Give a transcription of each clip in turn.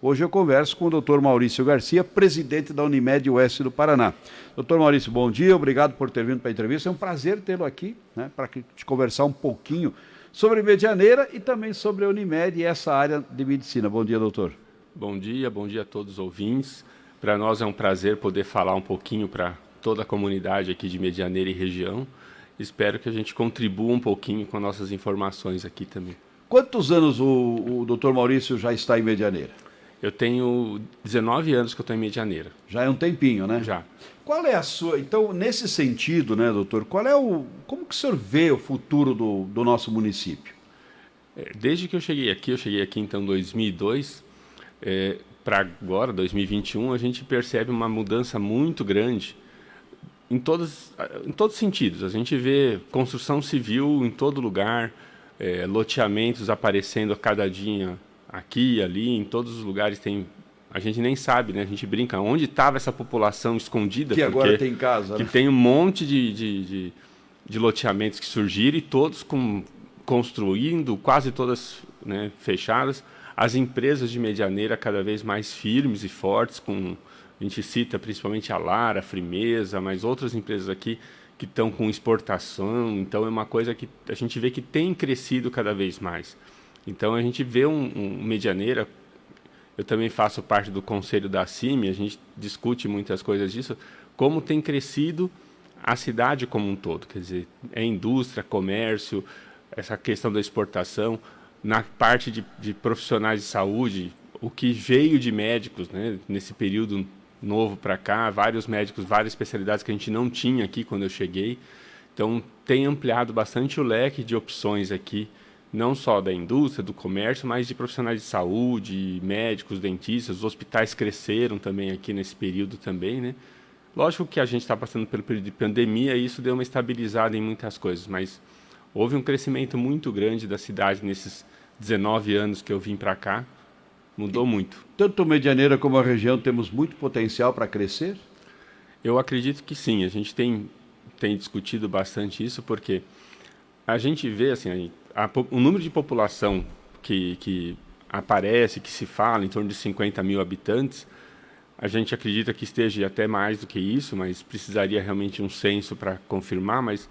Hoje eu converso com o Dr. Maurício Garcia, presidente da Unimed Oeste do Paraná. Dr. Maurício, bom dia, obrigado por ter vindo para a entrevista. É um prazer tê-lo aqui, né, para te conversar um pouquinho sobre Medianeira e também sobre a Unimed e essa área de medicina. Bom dia, doutor. Bom dia a todos os ouvintes. Para nós é um prazer poder falar um pouquinho para toda a comunidade aqui de Medianeira e região. Espero que a gente contribua um pouquinho com nossas informações aqui também. Quantos anos o Dr. Maurício já está em Medianeira? Eu tenho 19 anos que eu estou em Medianeira. Já é um tempinho, né? Já. Qual é a sua... Então, nesse sentido, né, doutor, como que o senhor vê o futuro do nosso município? Desde que eu cheguei aqui então em 2002, para agora, 2021, a gente percebe uma mudança muito grande em todos os sentidos. A gente vê construção civil em todo lugar, loteamentos aparecendo a cada dia aqui e ali, em todos os lugares tem... A gente nem sabe, né? A gente brinca, onde estava essa população escondida? Que agora tem casa, que né? tem um monte de loteamentos que surgiram e todos construindo, quase todas, né, fechadas. As empresas de Medianeira cada vez mais firmes e fortes, a gente cita principalmente a Lara, a Frimeza, mas outras empresas aqui que estão com exportação. Então é uma coisa que a gente vê que tem crescido cada vez mais. Então a gente vê um Medianeira. Eu também faço parte do conselho da CIMI, a gente discute muitas coisas disso, como tem crescido a cidade como um todo, quer dizer, indústria, comércio, essa questão da exportação, na parte de profissionais de saúde, o que veio de médicos, né, nesse período novo para cá, vários médicos, várias especialidades que a gente não tinha aqui quando eu cheguei, então tem ampliado bastante o leque de opções aqui, não só da indústria, do comércio, mas de profissionais de saúde, médicos, dentistas. Os hospitais cresceram também aqui nesse período também, né? Lógico que a gente está passando pelo período de pandemia e isso deu uma estabilizada em muitas coisas, mas houve um crescimento muito grande da cidade nesses 19 anos que eu vim para cá. Mudou muito. Tanto Medianeira como a região temos muito potencial para crescer? Eu acredito que sim. A gente tem discutido bastante isso porque a gente vê assim... O número de população que aparece, que se fala, em torno de 50 mil habitantes, a gente acredita que esteja até mais do que isso, mas precisaria realmente um censo para confirmar, mas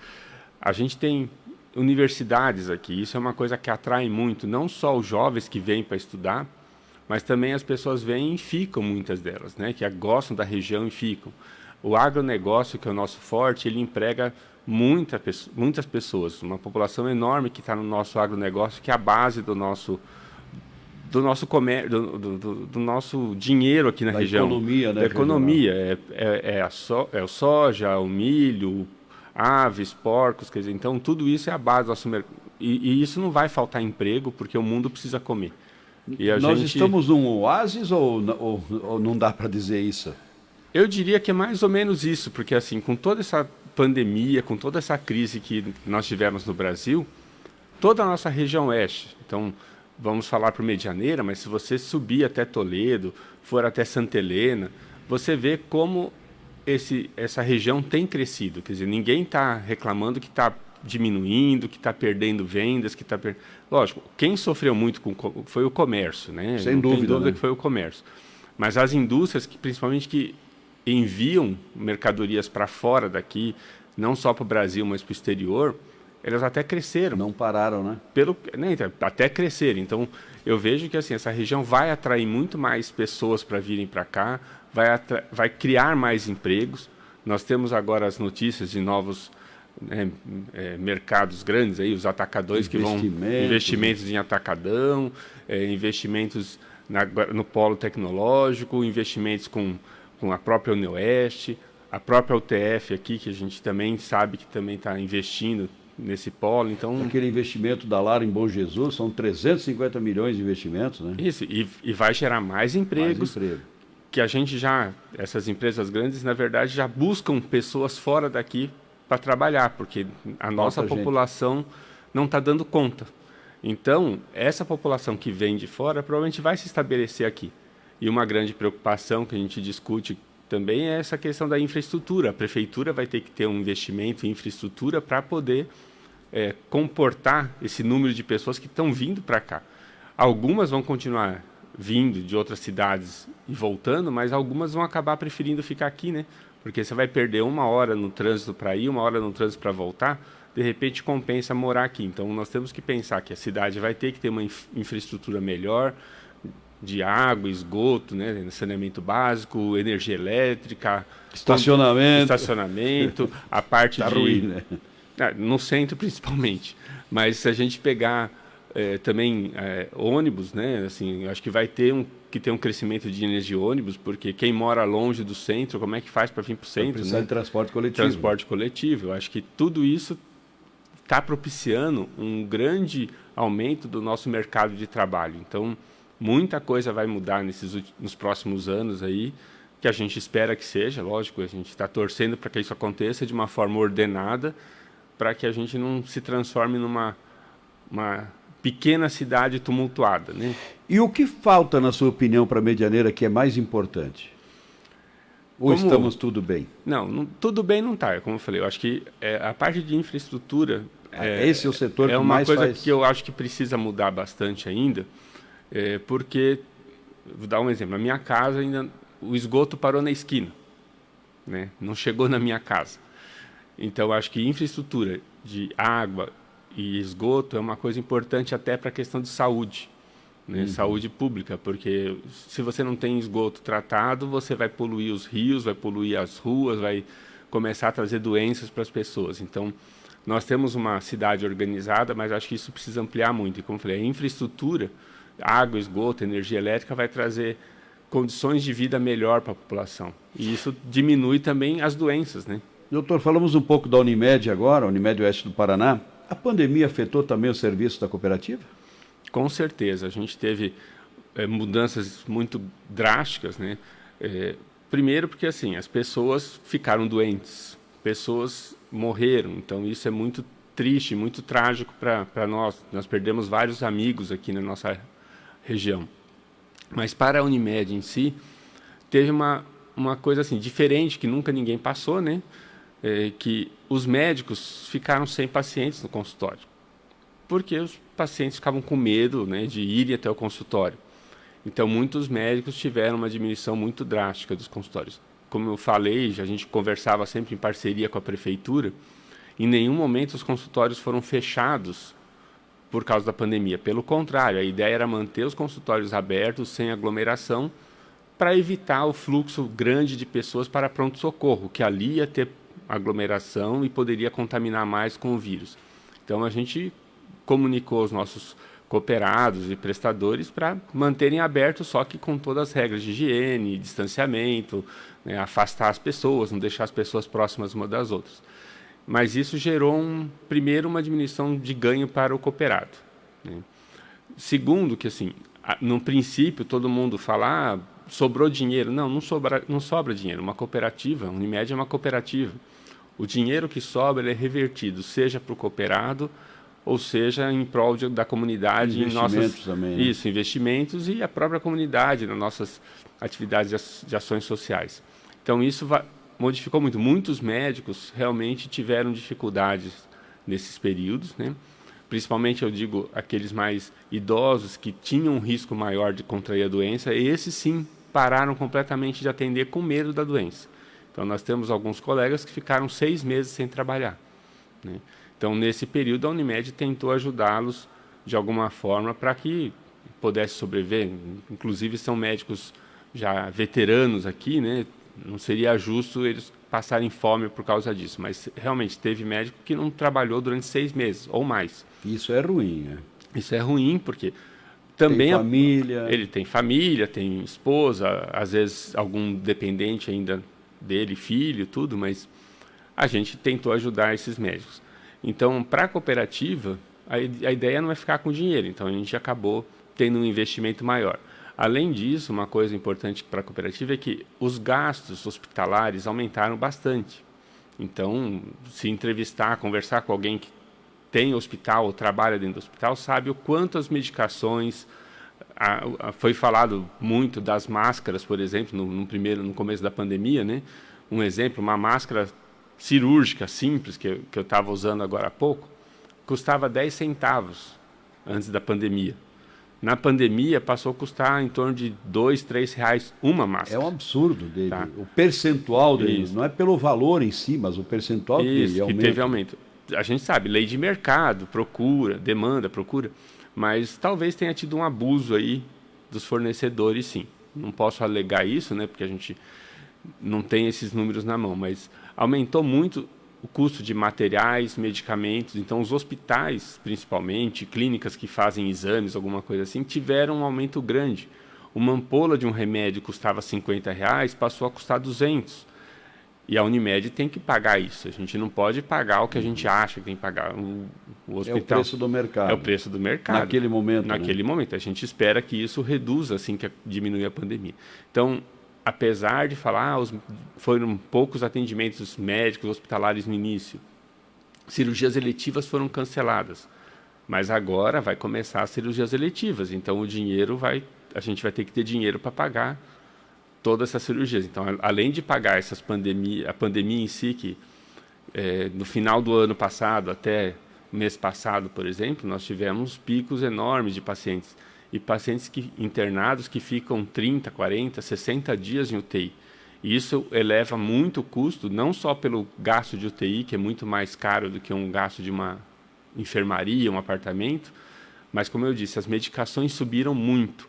a gente tem universidades aqui, isso é uma coisa que atrai muito, não só os jovens que vêm para estudar, mas também as pessoas vêm e ficam, muitas delas, né, que gostam da região e ficam. O agronegócio, que é o nosso forte, ele emprega muitas pessoas, uma população enorme que está no nosso agronegócio, que é a base do nosso comércio, do nosso dinheiro aqui na região. Economia, né, da economia, é o soja, o milho, aves, porcos, quer dizer, então tudo isso é a base do nosso mercado. E isso não vai faltar emprego, porque o mundo precisa comer. Nós estamos num oásis ou não dá para dizer isso? Eu diria que é mais ou menos isso, porque assim, com toda essa pandemia, com toda essa crise que nós tivemos no Brasil, toda a nossa região oeste, então vamos falar por Medianeira, mas se você subir até Toledo, for até Santa Helena, você vê como essa região tem crescido, quer dizer, ninguém está reclamando que está diminuindo, que está perdendo vendas, que está Lógico, quem sofreu muito foi o comércio, né? Sem dúvida, tem dúvida, né? Que foi o comércio. Mas as indústrias, principalmente que enviam mercadorias para fora daqui, não só para o Brasil, mas para o exterior, elas até cresceram. Não pararam, né? Até cresceram. Então, eu vejo que assim, essa região vai atrair muito mais pessoas para virem para cá, vai criar mais empregos. Nós temos agora as notícias de novos mercados grandes, aí, os atacadores que vão... Investimentos em atacadão, investimentos no polo tecnológico, investimentos com a própria UniOeste, a própria UTF aqui, que a gente também sabe que também está investindo nesse polo. Então, aquele investimento da Lara em Bom Jesus, são 350 milhões de investimentos, né? Isso, e vai gerar mais empregos, que a gente essas empresas grandes, na verdade, já buscam pessoas fora daqui para trabalhar, porque a nossa população não está dando conta. Então, essa população que vem de fora provavelmente vai se estabelecer aqui. E uma grande preocupação que a gente discute também é essa questão da infraestrutura. A prefeitura vai ter que ter um investimento em infraestrutura para poder comportar esse número de pessoas que estão vindo para cá. Algumas vão continuar vindo de outras cidades e voltando, mas algumas vão acabar preferindo ficar aqui, né? Porque você vai perder 1 hora no trânsito para ir, 1 hora no trânsito para voltar, de repente compensa morar aqui. Então nós temos que pensar que a cidade vai ter que ter uma infraestrutura melhor, de água, esgoto, né, saneamento básico, energia elétrica, estacionamento, a parte tá de ruim, né? No centro principalmente. Mas se a gente pegar também ônibus, né, assim, acho que vai ter um crescimento de linhas de ônibus, porque quem mora longe do centro, como é que faz para vir para o centro? Precisa, né, de transporte coletivo. Transporte coletivo. Eu acho que tudo isso está propiciando um grande aumento do nosso mercado de trabalho. Então, muita coisa vai mudar nos próximos anos aí, que a gente espera que seja, lógico, a gente está torcendo para que isso aconteça de uma forma ordenada, para que a gente não se transforme numa pequena cidade tumultuada, né? E o que falta, na sua opinião, para a Medianeira que é mais importante? Ou estamos tudo bem? Não, tudo bem não está, como eu falei. Eu acho que a parte de infraestrutura... esse é o setor que mais faz... É uma coisa que eu acho que precisa mudar bastante ainda, porque, vou dar um exemplo, na minha casa ainda o esgoto parou na esquina, né? Não chegou na minha casa. Então, acho que infraestrutura de água e esgoto é uma coisa importante até para a questão de saúde, né? Saúde pública, porque se você não tem esgoto tratado, você vai poluir os rios, vai poluir as ruas, vai começar a trazer doenças para as pessoas. Então, nós temos uma cidade organizada, mas acho que isso precisa ampliar muito. E como eu falei, a infraestrutura, água, esgoto, energia elétrica vai trazer condições de vida melhor para a população. E isso diminui também as doenças, né? Doutor, falamos um pouco da Unimed agora, Unimed Oeste do Paraná. A pandemia afetou também o serviço da cooperativa? Com certeza. A gente teve mudanças muito drásticas, né? Primeiro porque, assim, as pessoas ficaram doentes, pessoas morreram. Então, isso é muito triste, muito trágico para nós. Nós perdemos vários amigos aqui na nossa região. Mas para a Unimed em si, teve uma coisa assim, diferente, que nunca ninguém passou, né? Que os médicos ficaram sem pacientes no consultório, porque os pacientes ficavam com medo, né, de ir até o consultório. Então, muitos médicos tiveram uma diminuição muito drástica dos consultórios. Como eu falei, a gente conversava sempre em parceria com a prefeitura, em nenhum momento os consultórios foram fechados por causa da pandemia. Pelo contrário, a ideia era manter os consultórios abertos, sem aglomeração, para evitar o fluxo grande de pessoas para pronto-socorro, que ali ia ter aglomeração e poderia contaminar mais com o vírus. Então, a gente comunicou aos nossos cooperados e prestadores para manterem abertos, só que com todas as regras de higiene, distanciamento, né, afastar as pessoas, não deixar as pessoas próximas umas das outras. Mas isso gerou, primeiro, uma diminuição de ganho para o cooperado, né? Segundo, que assim, no princípio todo mundo fala, sobrou dinheiro. Não sobra dinheiro. Uma cooperativa, a Unimed é uma cooperativa. O dinheiro que sobra ele é revertido, seja para o cooperado, ou seja em prol da comunidade. Investimentos também, né? Isso, investimentos e a própria comunidade nas nossas atividades de ações sociais. Então, isso modificou muito. Muitos médicos realmente tiveram dificuldades nesses períodos, né? Principalmente, eu digo, aqueles mais idosos que tinham um risco maior de contrair a doença, esses sim pararam completamente de atender com medo da doença. Então, nós temos alguns colegas que ficaram 6 meses sem trabalhar, né? Então, nesse período, a Unimed tentou ajudá-los de alguma forma para que pudesse sobreviver. Inclusive, são médicos já veteranos aqui, né? Não seria justo eles passarem fome por causa disso, mas realmente teve médico que não trabalhou durante 6 meses ou mais. Isso é ruim, né? Isso é ruim porque também tem família. Ele tem família, tem esposa, às vezes algum dependente ainda dele, filho, tudo, mas a gente tentou ajudar esses médicos. Então, para a cooperativa, a ideia não é ficar com dinheiro, então a gente acabou tendo um investimento maior. Além disso, uma coisa importante para a cooperativa é que os gastos hospitalares aumentaram bastante. Então, se entrevistar, conversar com alguém que tem hospital ou trabalha dentro do hospital, sabe o quanto as medicações... Foi falado muito das máscaras, por exemplo, no começo da pandemia, né? Um exemplo, uma máscara cirúrgica simples, que eu estava usando agora há pouco, custava 10 centavos antes da pandemia. Na pandemia, passou a custar em torno de R$ 2, R$ 3 uma máscara. É um absurdo dele. Tá. O percentual dele, Isso. não é pelo valor em si, mas o percentual dele Isso, que aumenta. teve aumento. A gente sabe, lei de mercado, procura, demanda, procura, mas talvez tenha tido um abuso aí dos fornecedores, sim. Não posso alegar isso, né, porque a gente não tem esses números na mão, mas aumentou muito o custo de materiais, medicamentos. Então, os hospitais, principalmente, clínicas que fazem exames, alguma coisa assim, tiveram um aumento grande. Uma ampola de um remédio custava R$ 50, passou a custar 200. E a Unimed tem que pagar isso. A gente não pode pagar o que a gente acha que tem que pagar. O hospital, é o preço do mercado. É o preço do mercado. Naquele momento. Naquele momento. A gente espera que isso reduza assim que diminui a pandemia. Então, apesar de falar, foram poucos atendimentos médicos hospitalares no início, cirurgias eletivas foram canceladas, mas agora vai começar as cirurgias eletivas, então a gente vai ter que ter dinheiro para pagar todas essas cirurgias. Então, além de pagar a pandemia em si, que no final do ano passado, até mês passado, por exemplo, nós tivemos picos enormes de pacientes, e pacientes internados que ficam 30, 40, 60 dias em UTI. E isso eleva muito o custo, não só pelo gasto de UTI, que é muito mais caro do que um gasto de uma enfermaria, um apartamento, mas, como eu disse, as medicações subiram muito.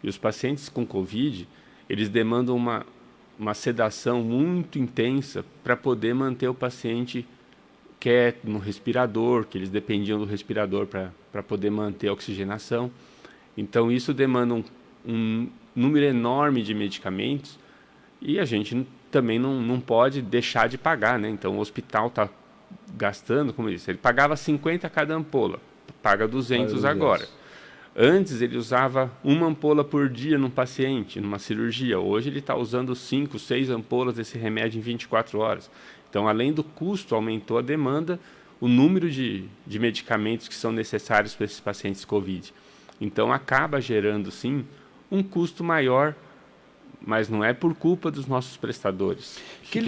E os pacientes com Covid, eles demandam uma sedação muito intensa para poder manter o paciente quieto no respirador, que eles dependiam do respirador para poder manter a oxigenação. Então, isso demanda um número enorme de medicamentos e a gente também não pode deixar de pagar, né? Então, o hospital está gastando, como eu disse, ele pagava 50 cada ampola, paga 200 agora. Antes, ele usava uma ampola por dia num paciente, numa cirurgia. Hoje, ele está usando 5, 6 ampolas desse remédio em 24 horas. Então, além do custo, aumentou a demanda, o número de medicamentos que são necessários para esses pacientes COVID. Então, acaba gerando, sim, um custo maior, mas não é por culpa dos nossos prestadores. Que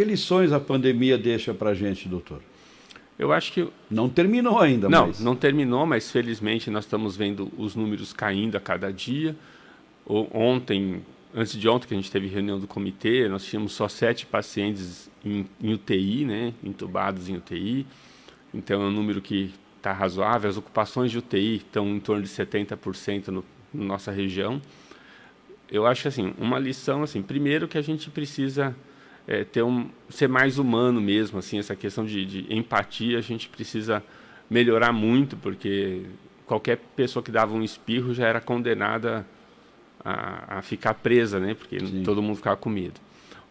lições a pandemia deixa para a gente, doutor? Eu acho que... Não terminou ainda, mas... Não terminou, mas felizmente nós estamos vendo os números caindo a cada dia. Antes de ontem, que a gente teve reunião do comitê, nós tínhamos só 7 pacientes em UTI, né, entubados em UTI. Então, é um número que está razoável. As ocupações de UTI estão em torno de 70% na nossa região. Eu acho assim, uma lição, assim, primeiro que a gente precisa ser mais humano mesmo, assim, essa questão de empatia, a gente precisa melhorar muito, porque qualquer pessoa que dava um espirro já era condenada a ficar presa, né? Porque sim, todo mundo ficava com medo.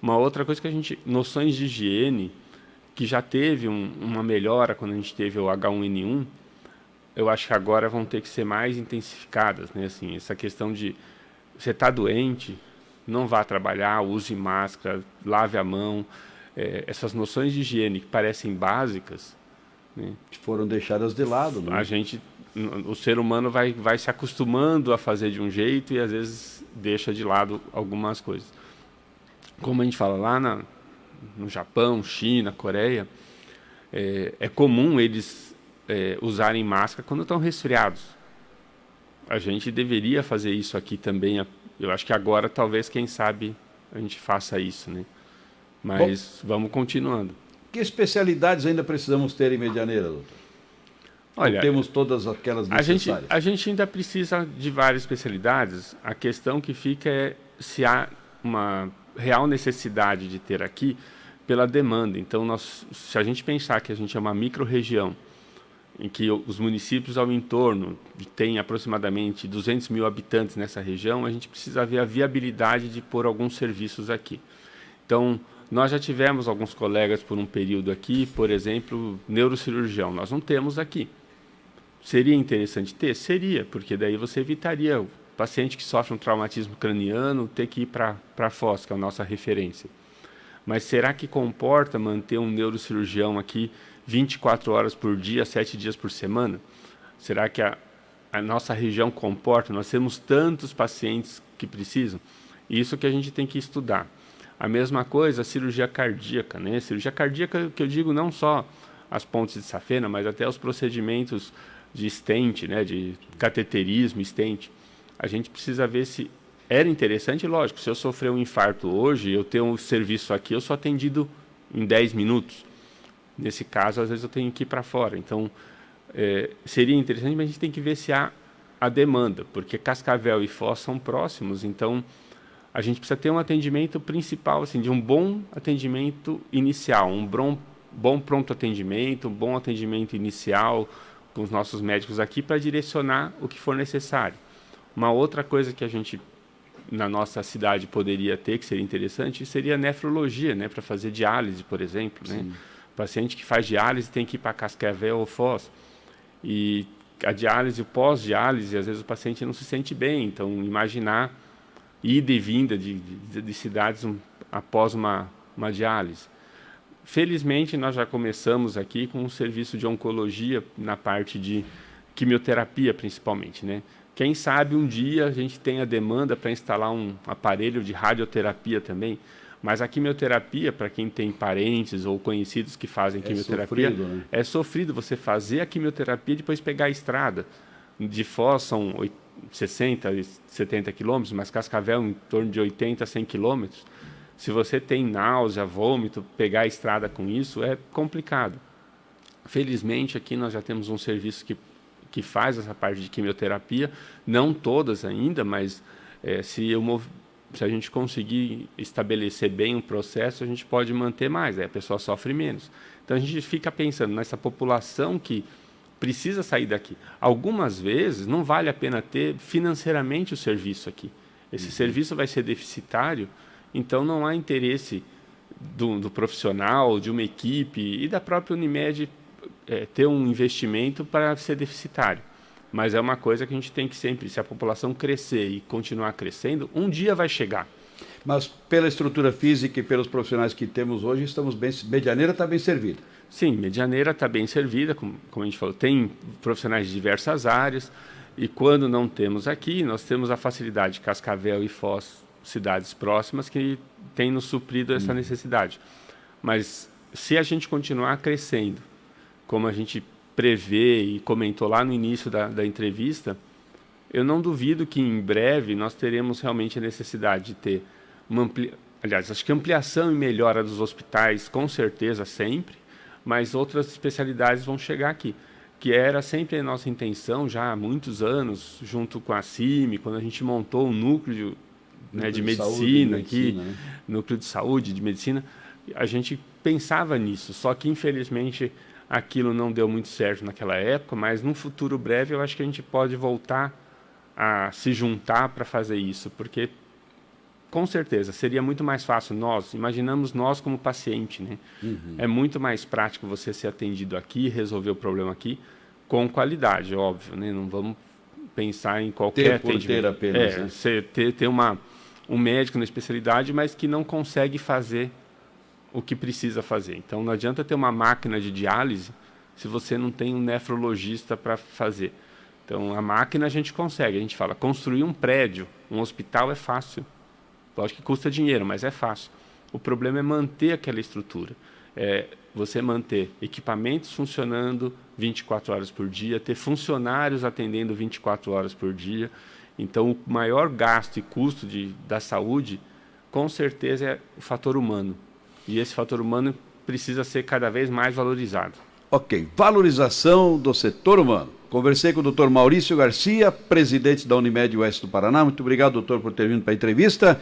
Uma outra coisa que noções de higiene, que já teve uma melhora quando a gente teve o H1N1, eu acho que agora vão ter que ser mais intensificadas, né? Assim, essa questão de você está doente, não vá trabalhar, use máscara, lave a mão, essas noções de higiene que parecem básicas, né? Que foram deixadas de lado, né? O ser humano vai se acostumando a fazer de um jeito e às vezes deixa de lado algumas coisas. Como a gente fala lá no Japão, China, Coreia, é comum eles usarem máscara quando estão resfriados. A gente deveria fazer isso aqui também. Eu acho que agora, talvez, quem sabe, a gente faça isso, né? Mas vamos continuando. Que especialidades ainda precisamos ter em Medianeira, doutor? Olha, temos todas aquelas necessárias. A gente ainda precisa de várias especialidades. A questão que fica é se há uma real necessidade de ter aqui pela demanda. Então, se a gente pensar que a gente é uma micro-região, em que os municípios ao entorno têm aproximadamente 200 mil habitantes nessa região, a gente precisa ver a viabilidade de pôr alguns serviços aqui. Então, nós já tivemos alguns colegas por um período aqui, por exemplo, neurocirurgião, nós não temos aqui. Seria interessante ter? Seria, porque daí você evitaria o paciente que sofre um traumatismo craniano ter que ir para a Foz, que é a nossa referência. Mas será que comporta manter um neurocirurgião aqui 24 horas por dia, 7 dias por semana? Será que a nossa região comporta? Nós temos tantos pacientes que precisam? Isso que a gente tem que estudar. A mesma coisa, a cirurgia cardíaca, né? Cirurgia cardíaca, que eu digo não só as pontes de safena, mas até os procedimentos stent, né, de cateterismo, stent. A gente precisa ver se era interessante, lógico, se eu sofrer um infarto hoje, eu tenho um serviço aqui, eu sou atendido em 10 minutos. Nesse caso, às vezes eu tenho que ir para fora. Então, seria interessante, mas a gente tem que ver se há a demanda, porque Cascavel e Foz são próximos, então a gente precisa ter um atendimento principal, assim, de um bom atendimento inicial, um bom pronto atendimento, um bom atendimento inicial com os nossos médicos aqui para direcionar o que for necessário. Uma outra coisa que a gente, na nossa cidade, poderia ter, que seria interessante, seria a nefrologia, né, para fazer diálise, por exemplo, né? O paciente que faz diálise tem que ir para Cascavel ou Foz. E a diálise, o pós-diálise, às vezes o paciente não se sente bem. Então, imaginar ida e vinda de cidades após uma diálise. Felizmente, nós já começamos aqui com um serviço de oncologia na parte de quimioterapia, principalmente, né? Quem sabe um dia a gente tenha demanda para instalar um aparelho de radioterapia também. Mas a quimioterapia, para quem tem parentes ou conhecidos que fazem quimioterapia, sofrido, né? É sofrido você fazer a quimioterapia e depois pegar a estrada. De Foz são 60, 70 quilômetros, mas Cascavel em torno de 80, 100 quilômetros. Se você tem náusea, vômito, pegar a estrada com isso é complicado. Felizmente, aqui nós já temos um serviço que faz essa parte de quimioterapia, não todas ainda, mas se a gente conseguir estabelecer bem um processo, a gente pode manter mais, aí a pessoa sofre menos. Então a gente fica pensando nessa população que precisa sair daqui. Algumas vezes não vale a pena ter financeiramente o serviço aqui. Esse serviço vai ser deficitário, então não há interesse do profissional, de uma equipe e da própria Unimed ter um investimento para ser deficitário. Mas é uma coisa que a gente tem que sempre, se a população crescer e continuar crescendo, um dia vai chegar. Mas pela estrutura física e pelos profissionais que temos hoje, Medianeira está bem servida. Sim, Medianeira está bem servida, como a gente falou, tem profissionais de diversas áreas, e quando não temos aqui, nós temos a facilidade de Cascavel e Foz, cidades próximas, que têm nos suprido essa necessidade. Mas se a gente continuar crescendo, como a gente prevê e comentou lá no início da entrevista, eu não duvido que em breve nós teremos realmente a necessidade de ter aliás, acho que ampliação e melhora dos hospitais, com certeza, sempre, mas outras especialidades vão chegar aqui, que era sempre a nossa intenção já há muitos anos, junto com a CIMI, quando a gente montou um núcleo de medicina aqui, né? Núcleo de saúde, de medicina, a gente pensava nisso, só que infelizmente aquilo não deu muito certo naquela época, mas num futuro breve eu acho que a gente pode voltar a se juntar para fazer isso, porque com certeza seria muito mais fácil imaginamos nós como paciente, né? É muito mais prático você ser atendido aqui, resolver o problema aqui, com qualidade, óbvio, né? Não vamos pensar em qualquer atendimento. Apenas, né? Você ter um médico na especialidade, mas que não consegue fazer o que precisa fazer. Então, não adianta ter uma máquina de diálise se você não tem um nefrologista para fazer. Então, a máquina a gente consegue. A gente fala, construir um prédio, um hospital é fácil. Lógico que custa dinheiro, mas é fácil. O problema é manter aquela estrutura. Você manter equipamentos funcionando 24 horas por dia, ter funcionários atendendo 24 horas por dia. Então, o maior gasto e custo da saúde, com certeza, é o fator humano. E esse fator humano precisa ser cada vez mais valorizado. Ok, valorização do setor humano. Conversei com o Dr. Maurício Garcia, presidente da Unimed Oeste do Paraná. Muito obrigado, doutor, por ter vindo para a entrevista.